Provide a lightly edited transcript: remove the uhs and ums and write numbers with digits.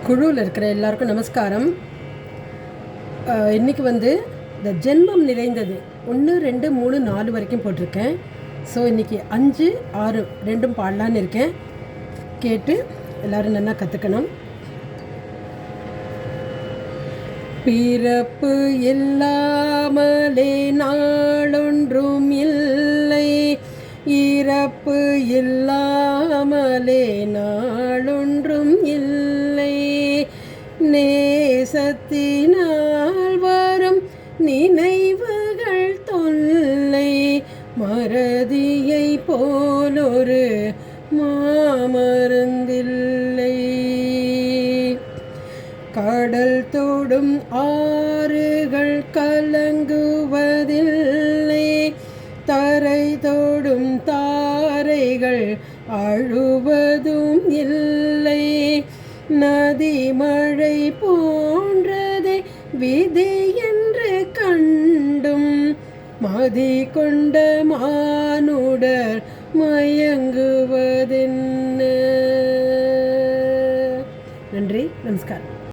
குழுவில் இருக்கிற எல்லாருக்கும் நமஸ்காரம். இன்றைக்கி இந்த ஜென்மம் நிறைந்தது 1, 2, 3, 4 வரைக்கும் போட்டிருக்கேன். ஸோ இன்றைக்கி 5, 6 ரெண்டும் பாடலான்னு இருக்கேன். கேட்டு எல்லோரும் நல்லா கற்றுக்கணும். பிறப்பு இல்லாமலே நாளொன்றும் இல்லை, இறப்பு இல்லாமலே நாளொன்றும் இல்லை. நேசத்தினால் வரும் நினைவுகள் தொல்லை, மறதியை போலொரு மாமருந்தில்லை. கடல் தொடும் ஆறுகள் கலங்குவதில்லை, தரை தொடும் தாரைகள் அழுவதும் இல்லை. நதி மழை போன்றதை விதி என்று கண்டும் மதி கொண்ட மானுடர் மயங்குவதென்ன. நன்றி, நமஸ்காரம்.